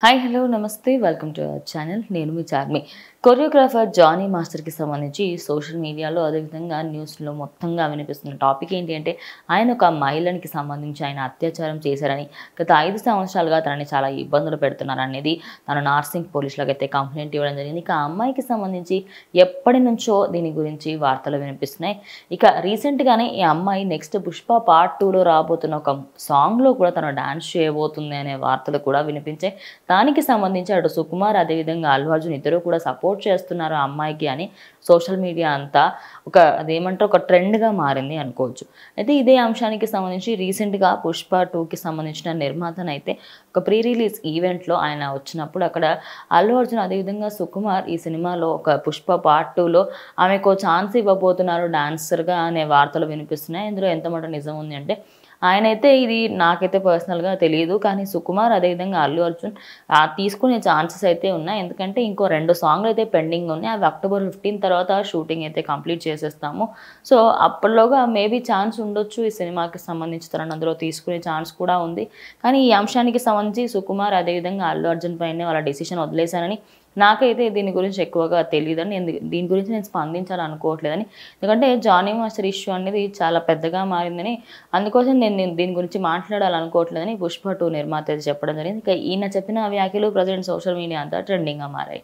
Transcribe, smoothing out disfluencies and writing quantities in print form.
Hi hello నమస్తే welcome to our channel. నేను మీ Charmi. Choreographer Johnny మాస్టర్కి సంబంధించి సోషల్ మీడియాలో అదేవిధంగా న్యూస్లో మొత్తంగా వినిపిస్తున్న టాపిక్ ఏంటి అంటే ఆయన ఒక మహిళనికి సంబంధించి ఆయన అత్యాచారం చేశారని గత 5 సంవత్సరాలుగా తనని చాలా ఇబ్బందులు పెడుతున్నారనేది తను నార్సింగ్ పోలీసులకు అయితే కంప్లైంట్ ఇవ్వడం జరిగింది. ఇక ఆ అమ్మాయికి సంబంధించి ఎప్పటి నుంచో దీని గురించి వార్తలు వినిపిస్తున్నాయి. ఇక రీసెంట్గానే ఈ అమ్మాయి నెక్స్ట్ పుష్ప పార్ట్ 2లో రాబోతున్న ఒక సాంగ్లో కూడా తను డాన్స్ చేయబోతుంది అనే వార్తలు కూడా వినిపించాయి. దానికి సంబంధించి అటు సుకుమార్ అదేవిధంగా అల్లు అర్జున్ ఇద్దరు కూడా సపోర్ట్ చేస్తున్నారు ఆ అమ్మాయికి అని సోషల్ మీడియా అంతా అదేమంటారు ఒక ట్రెండ్గా మారింది అనుకోవచ్చు. అయితే ఇదే అంశానికి సంబంధించి రీసెంట్గా పుష్ప 2కి సంబంధించిన నిర్మాతనైతే ఒక ప్రీ రిలీజ్ ఈవెంట్లో ఆయన వచ్చినప్పుడు అక్కడ అల్లు అర్జున్ అదేవిధంగా సుకుమార్ ఈ సినిమాలో ఒక పుష్ప పార్ట్ 2లో ఆమెకు ఛాన్స్ ఇవ్వబోతున్నారు డాన్సర్గా అనే వార్తలు వినిపిస్తున్నాయి. ఇందులో ఎంత మాట నిజం ఉంది అంటే ఆయనైతే ఇది నాకైతే పర్సనల్గా తెలియదు, కానీ సుకుమార్ అదేవిధంగా అల్లు అర్జున్ తీసుకునే ఛాన్సెస్ అయితే ఉన్నాయి. ఎందుకంటే ఇంకో 2 సాంగ్లు అయితే పెండింగ్ ఉన్నాయి. అవి అక్టోబర్ 15 తర్వాత షూటింగ్ అయితే కంప్లీట్ చేసేస్తాము. సో అప్పటిలోగా మేబీ ఛాన్స్ ఉండొచ్చు ఈ సినిమాకి సంబంధించి తనను అందులో తీసుకునే ఛాన్స్ కూడా ఉంది. కానీ ఈ అంశానికి సంబంధించి సుకుమార్ అదేవిధంగా అల్లు అర్జున్ పైనే వాళ్ళ డెసిషన్ వదిలేశానని, నాకైతే దీని గురించి ఎక్కువగా తెలియదని, దీని గురించి నేను స్పందించాలనుకోవట్లేదని, ఎందుకంటే జానీ మాస్టర్ ఇష్యూ అనేది చాలా పెద్దగా మారిందని, అందుకోసం నేను దీని గురించి మాట్లాడాలనుకోవట్లేదని పుష్ప 2 నిర్మాత చెప్పడం జరిగింది. ఇక ఈయన చెప్పిన వ్యాఖ్యలు ప్రజెంట్ సోషల్ మీడియా అంతా ట్రెండింగ్గా మారాయి.